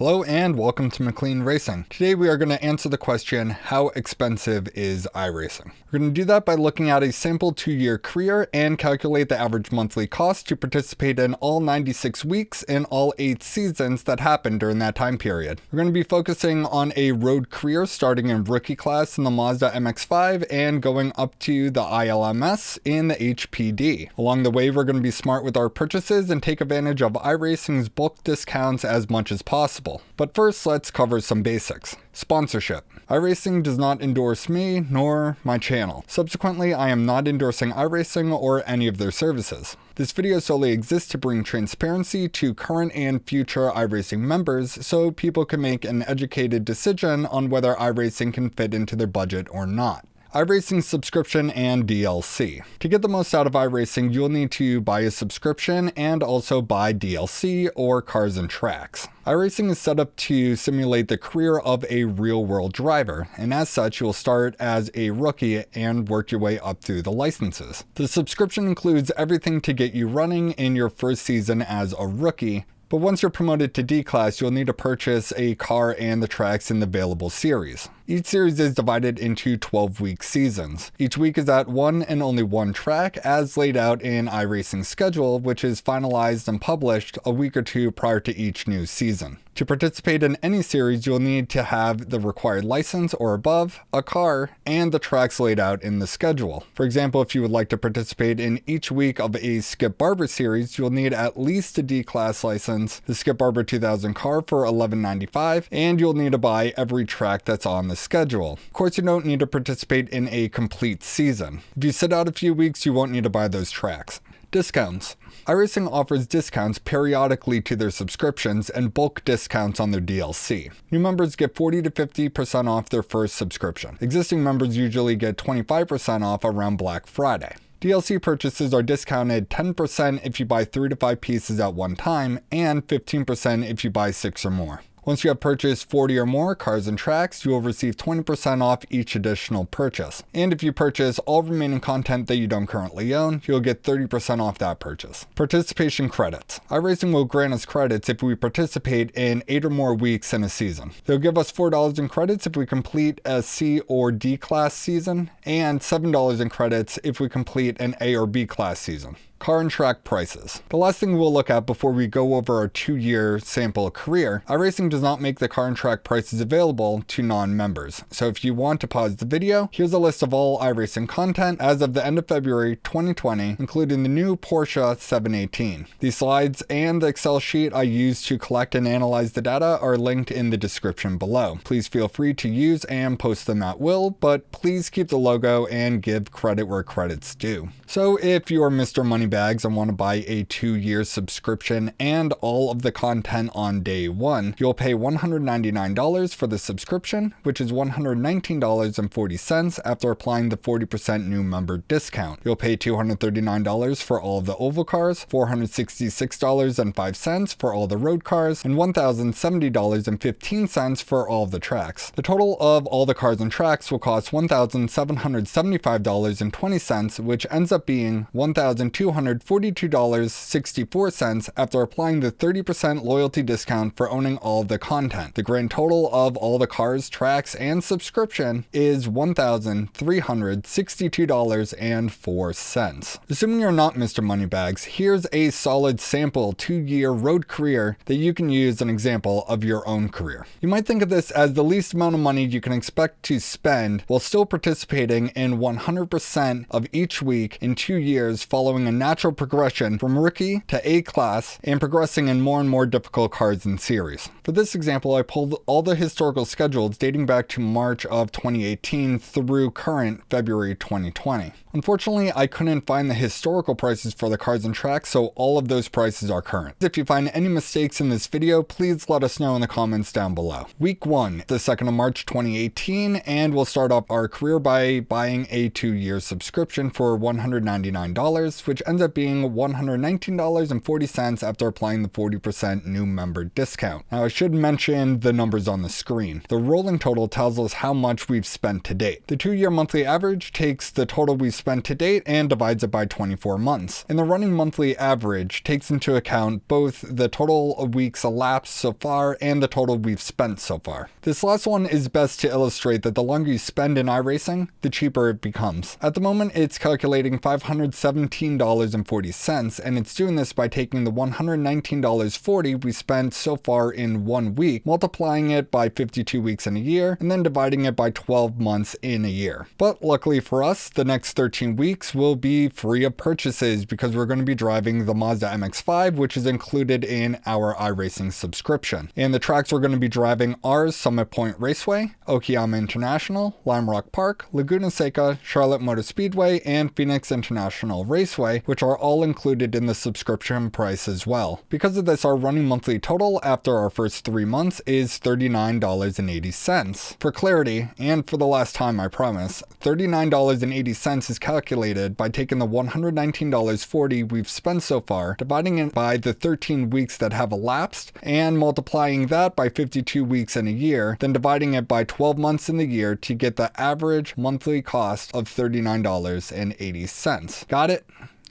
Hello and welcome to McLean Racing. Today we are going to answer the question, how expensive is iRacing? We're going to do that by looking at a sample 2-year career and calculate the average monthly cost to participate in all 96 weeks in all 8 seasons that happened during that time period. We're going to be focusing on a road career starting in rookie class in the Mazda MX-5 and going up to the ILMS in the HPD. Along the way, we're going to be smart with our purchases and take advantage of iRacing's bulk discounts as much as possible. But first, let's cover some basics. Sponsorship. iRacing does not endorse me, nor my channel. Subsequently, I am not endorsing iRacing or any of their services. This video solely exists to bring transparency to current and future iRacing members so people can make an educated decision on whether iRacing can fit into their budget or not. iRacing subscription and DLC. To get the most out of iRacing, you'll need to buy a subscription and also buy DLC or cars and tracks. iRacing is set up to simulate the career of a real-world driver, and as such, you'll start as a rookie and work your way up through the licenses. The subscription includes everything to get you running in your first season as a rookie, but once you're promoted to D-Class, you'll need to purchase a car and the tracks in the available series. Each series is divided into 12-week seasons. Each week is at one and only one track as laid out in iRacing's schedule, which is finalized and published a week or two prior to each new season. To participate in any series, you'll need to have the required license or above, a car, and the tracks laid out in the schedule. For example, if you would like to participate in each week of a Skip Barber series, you'll need at least a D-Class license, the Skip Barber 2000 car for $11.95, and you'll need to buy every track that's on the schedule. Of course, you don't need to participate in a complete season. If you sit out a few weeks, you won't need to buy those tracks. Discounts. iRacing offers discounts periodically to their subscriptions and bulk discounts on their DLC. New members get 40 to 50% off their first subscription. Existing members usually get 25% off around Black Friday. DLC purchases are discounted 10% if you buy 3 to 5 pieces at one time and 15% if you buy 6 or more. Once you have purchased 40 or more cars and tracks, you will receive 20% off each additional purchase. And if you purchase all remaining content that you don't currently own, you'll get 30% off that purchase. Participation credits. iRacing will grant us credits if we participate in 8 or more weeks in a season. They'll give us $4 in credits if we complete a C or D class season, and $7 in credits if we complete an A or B class season. Car and track prices. The last thing we'll look at before we go over our 2-year sample career, iRacing does not make the car and track prices available to non-members. So if you want to pause the video, here's a list of all iRacing content as of the end of February 2020, including the new Porsche 718. These slides and the Excel sheet I used to collect and analyze the data are linked in the description below. Please feel free to use and post them at will, but please keep the logo and give credit where credit's due. So if you are Mr. Moneybags and want to buy a 2-year subscription and all of the content on day 1, you'll pay $199 for the subscription, which is $119.40 after applying the 40% new member discount. You'll pay $239 for all of the oval cars, $466.05 for all the road cars, and $1,070.15 for all of the tracks. The total of all the cars and tracks will cost $1,775.20, which ends up being $1,242.64 after applying the 30% loyalty discount for owning all of the content. The grand total of all the cars, tracks, and subscription is $1,362.04. Assuming you're not Mr. Moneybags, here's a solid sample 2-year road career that you can use as an example of your own career. You might think of this as the least amount of money you can expect to spend while still participating in 100% of each week in 2 years, following a natural progression from rookie to A class and progressing in more and more difficult cars and series. For this example, I pulled all the historical schedules dating back to March of 2018 through current February 2020. Unfortunately, I couldn't find the historical prices for the cars and tracks, so all of those prices are current. If you find any mistakes in this video, please let us know in the comments down below. Week 1, the 2nd of March 2018, and we'll start off our career by buying a 2-year subscription for $199, which ends up being $119.40 after applying the 40% new member discount. Now I should mention the numbers on the screen. The rolling total tells us how much we've spent to date. The 2-year monthly average takes the total we've spent to date and divides it by 24 months. And the running monthly average takes into account both the total of weeks elapsed so far and the total we've spent so far. This last one is best to illustrate that the longer you spend in iRacing, the cheaper it becomes. At the moment, it's calculating $517.40, and it's doing this by taking the $119.40 we spent so far in 1 week, multiplying it by 52 weeks in a year, and then dividing it by 12 months in a year. But luckily for us, the next 13 weeks will be free of purchases because we're going to be driving the Mazda MX-5, which is included in our iRacing subscription. And the tracks we're going to be driving are Summit Point Raceway, Okayama International, Lime Rock Park, Laguna Seca, Charlotte Motor Speedway, and Phoenix International Raceway, which are all included in the subscription price as well. Because of this, our running monthly total after our first 3 months is $39.80. For clarity, and for the last time I promise, $39.80 is calculated by taking the $119.40 we've spent so far, dividing it by the 13 weeks that have elapsed, and multiplying that by 52 weeks in a year, then dividing it by 12 months in the year to get the average monthly cost of $39.80. Got it?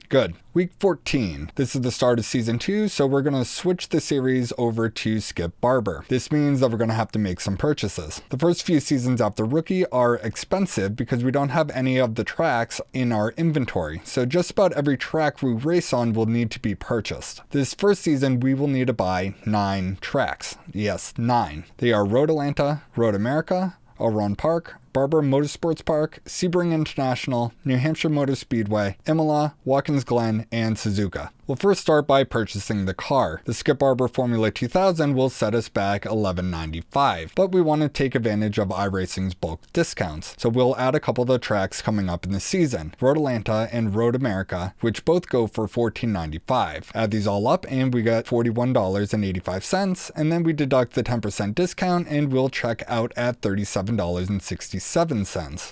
Good. Week 14. This is the start of season 2, so we're going to switch the series over to skip Barber. This means that we're going to have to make some purchases. The first few seasons after Rookie are expensive because we don't have any of the tracks in our inventory, so just about every track we race on will need to be purchased. This first season, we will need to buy 9 tracks. Yes, 9. They are Road Atlanta, Road America, Elron Park, Barber Motorsports Park, Sebring International, New Hampshire Motor Speedway, Imola, Watkins Glen, and Suzuka. We'll first start by purchasing the car. The Skip Barber Formula 2000 will set us back $11.95, but we want to take advantage of iRacing's bulk discounts, so we'll add a couple of the tracks coming up in the season, Road Atlanta and Road America, which both go for $14.95. Add these all up and we got $41.85, and then we deduct the 10% discount and we'll check out at $37.67.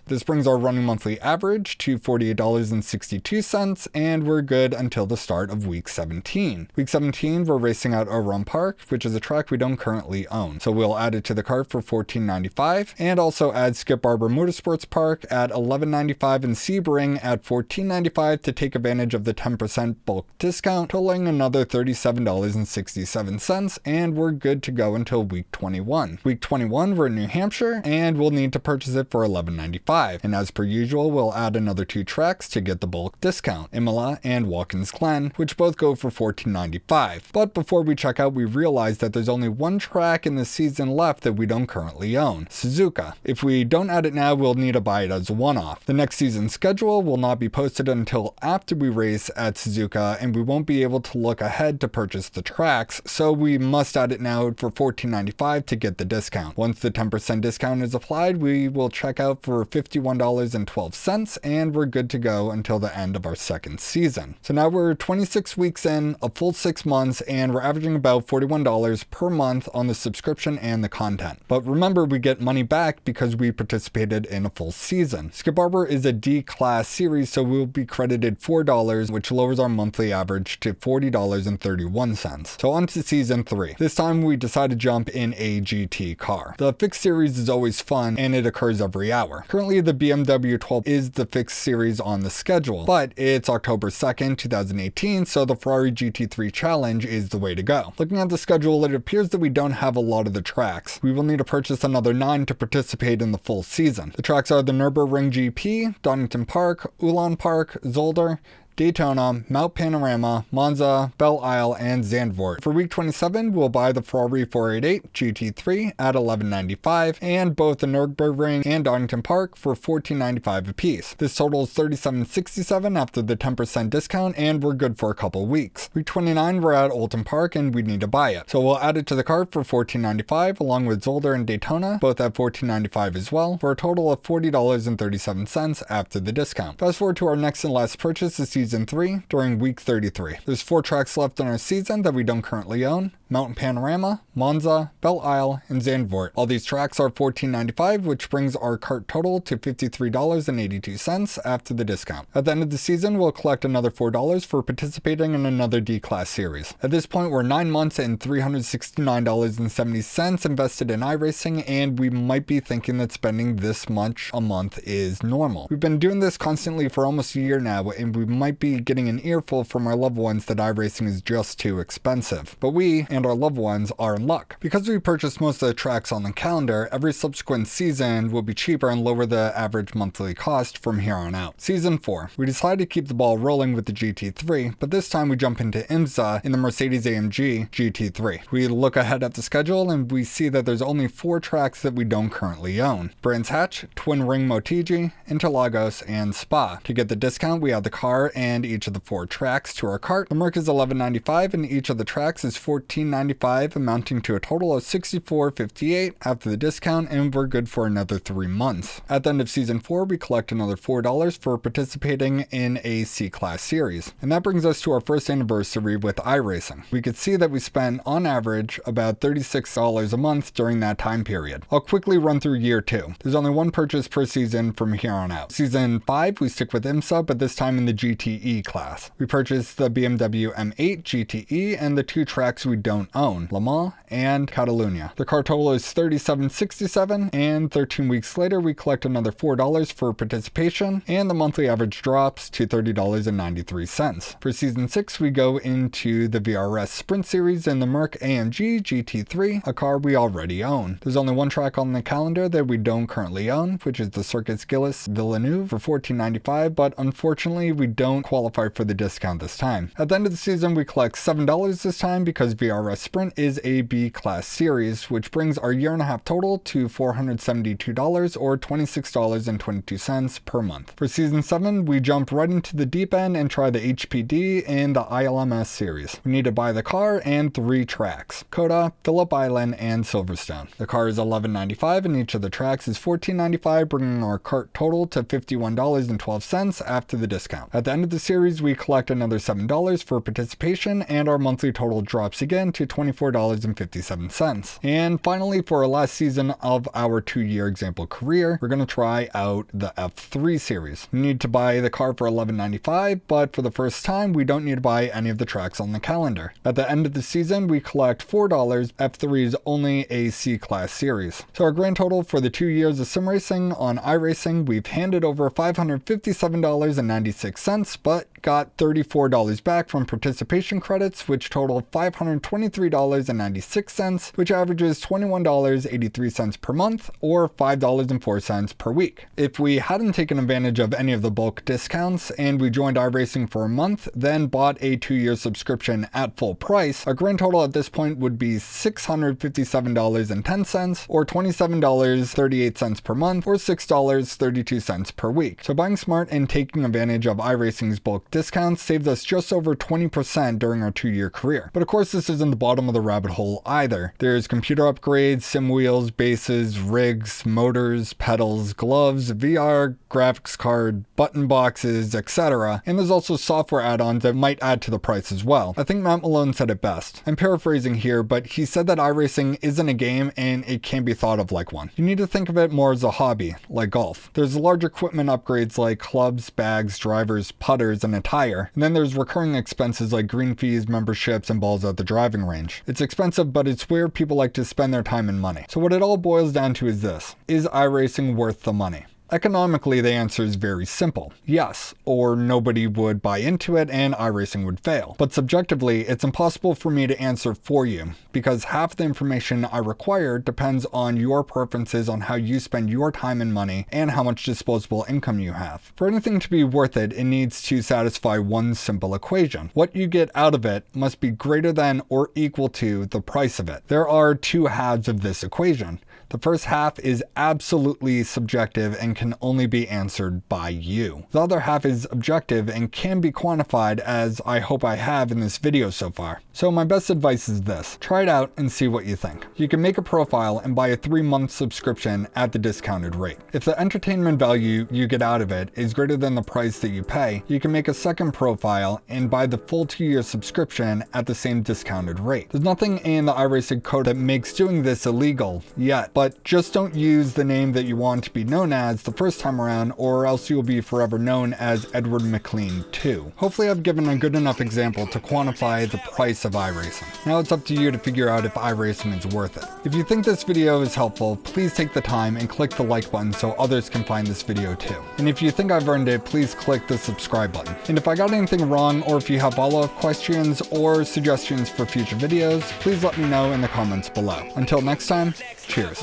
This brings our running monthly average to $48.62, and we're good until the start of week 17. Week 17, we're racing out Elron Park, which is a track we don't currently own. So we'll add it to the cart for $14.95, and also add Skip Barber Motorsports Park at $11.95 and Sebring at $14.95 to take advantage of the 10% bulk discount, totaling another $37.67, and we're good to go until week 21. Week 21, we're in New Hampshire, and we'll need to purchase it for $11.95, and as per usual, we'll add another 2 tracks to get the bulk discount, Imola and Watkins Glen, which both go for $14.95. But before we check out, we realize that there's only 1 track in the season left that we don't currently own, Suzuka. If we don't add it now, we'll need to buy it as a one-off. The next season's schedule will not be posted until after we race at Suzuka, and we won't be able to look ahead to purchase the tracks, so we must add it now for $14.95 to get the discount. Once the 10% discount is applied, we will check out for $51.12, and we're good to go until the end of our second season. So now we're 26 weeks in, a full 6 months, and we're averaging about $41 per month on the subscription and the content. But remember, we get money back because we participated in a full season. Skip Barber is a D-class series, so we'll be credited $4, which lowers our monthly average to $40.31. So on to season 3. This time we decide to jump in a GT car. The fixed series is always fun, and it occurs every hour. Currently, the BMW 12 is the fixed series on the schedule, but it's October 2nd, 2018, so the Ferrari GT3 Challenge is the way to go. Looking at the schedule, it appears that we don't have a lot of the tracks. We will need to purchase another 9 to participate in the full season. The tracks are the Nürburgring GP, Donington Park, Ulan Park, Zolder, Daytona, Mount Panorama, Monza, Belle Isle, and Zandvoort. For week 27, we'll buy the Ferrari 488 GT3 at $11.95 and both the Nürburgring and Donington Park for $14.95 apiece. This totals $37.67 after the 10% discount, and we're good for a couple weeks. Week 29, we're at Oulton Park and we need to buy it. So we'll add it to the cart for $14.95 along with Zolder and Daytona, both at $14.95 as well, for a total of $40.37 after the discount. Fast forward to our next and last purchase, the season Season 3 during week 33. There's 4 tracks left in our season that we don't currently own: Mountain Panorama, Monza, Belle Isle, and Zandvoort. All these tracks are $14.95, which brings our cart total to $53.82 after the discount. At the end of the season, we'll collect another $4 for participating in another D-Class series. At this point, we're 9 months and $369.70 invested in iRacing, and we might be thinking that spending this much a month is normal. We've been doing this constantly for almost a year now, and we might be getting an earful from our loved ones that iRacing is just too expensive. But we and our loved ones are in luck. Because we purchased most of the tracks on the calendar, every subsequent season will be cheaper and lower the average monthly cost from here on out. Season 4. We decided to keep the ball rolling with the GT3, but this time we jump into IMSA in the Mercedes-AMG GT3. We look ahead at the schedule and we see that there's only 4 tracks that we don't currently own: Brands Hatch, Twin Ring Motegi, Interlagos, and Spa. To get the discount, we add the car and each of the 4 tracks to our cart. The Merc is $11.95 and each of the tracks is $14.95, amounting to a total of $64.58 after the discount, and we're good for another 3 months. At the end of Season 4, we collect another $4 for participating in a C-Class series. And that brings us to our first anniversary with iRacing. We could see that we spent, on average, about $36 a month during that time period. I'll quickly run through year 2. There's only 1 purchase per season from here on out. Season 5, we stick with IMSA, but this time in the GTE class. We purchased the BMW M8 GTE and the 2 tracks we don't own: Le Mans and Catalunya. The car total is $37.67, and 13 weeks later we collect another $4 for participation, and the monthly average drops to $30.93. For Season 6, we go into the VRS Sprint Series in the Merc AMG GT3, a car we already own. There's only 1 track on the calendar that we don't currently own, which is the Circuits Gilles Villeneuve for $14.95, but unfortunately we don't qualify for the discount this time. At the end of the season, we collect $7 this time because VRS Sprint is a B-Class series, which brings our year and a half total to $472 or $26.22 per month. For Season 7, we jump right into the deep end and try the HPD and the ILMS series. We need to buy the car and 3 tracks: Coda, Phillip Island, and Silverstone. The car is $11.95 and each of the tracks is $14.95, bringing our cart total to $51.12 after the discount. At the end of the series, we collect another $7 for participation, and our monthly total drops again to $24.57. And finally, for our last season of our 2-year example career, we're going to try out the F3 series. We need to buy the car for $11.95, but for the first time, we don't need to buy any of the tracks on the calendar. At the end of the season, we collect $4. F3 is only a C-Class series. So our grand total for the 2 years of sim racing on iRacing, we've handed over $557.96, but got $34 back from participation credits, which total $523.96, which averages $21.83 per month or $5.04 per week. If we hadn't taken advantage of any of the bulk discounts and we joined iRacing for a month, then bought a 2-year subscription at full price, our grand total at this point would be $657.10 or $27.38 per month or $6.32 per week. So buying smart and taking advantage of iRacing's bulk discounts saved us just over 20% during our 2-year career. But of course, this isn't the bottom of the rabbit hole either. There's computer upgrades, sim wheels, bases, rigs, motors, pedals, gloves, VR, graphics card, button boxes, etc. And there's also software add-ons that might add to the price as well. I think Matt Malone said it best. I'm paraphrasing here, but he said that iRacing isn't a game and it can be thought of like one. You need to think of it more as a hobby, like golf. There's large equipment upgrades like clubs, bags, drivers, putters, and a tire. And then there's recurring expenses like green fees, memberships, and balls at the driving range. It's expensive, but it's where people like to spend their time and money. So what it all boils down to is this: is iRacing worth the money? Economically, the answer is very simple. Yes, or nobody would buy into it and iRacing would fail. But subjectively, it's impossible for me to answer for you because half the information I require depends on your preferences on how you spend your time and money and how much disposable income you have. For anything to be worth it, it needs to satisfy one simple equation. What you get out of it must be greater than or equal to the price of it. There are 2 halves of this equation. The first half is absolutely subjective and can only be answered by you. The other half is objective and can be quantified, as I hope I have in this video so far. So my best advice is this: try it out and see what you think. You can make a profile and buy a 3-month subscription at the discounted rate. If the entertainment value you get out of it is greater than the price that you pay, you can make a second profile and buy the full 2-year subscription at the same discounted rate. There's nothing in the iRacing code that makes doing this illegal yet, but just don't use the name that you want to be known as the first time around, or else you'll be forever known as Edward McLean 2. Hopefully I've given a good enough example to quantify the price of iRacing. Now it's up to you to figure out if iRacing is worth it. If you think this video is helpful, please take the time and click the like button so others can find this video too. And if you think I've earned it, please click the subscribe button. And if I got anything wrong, or if you have follow-up questions or suggestions for future videos, please let me know in the comments below. Until next time, cheers.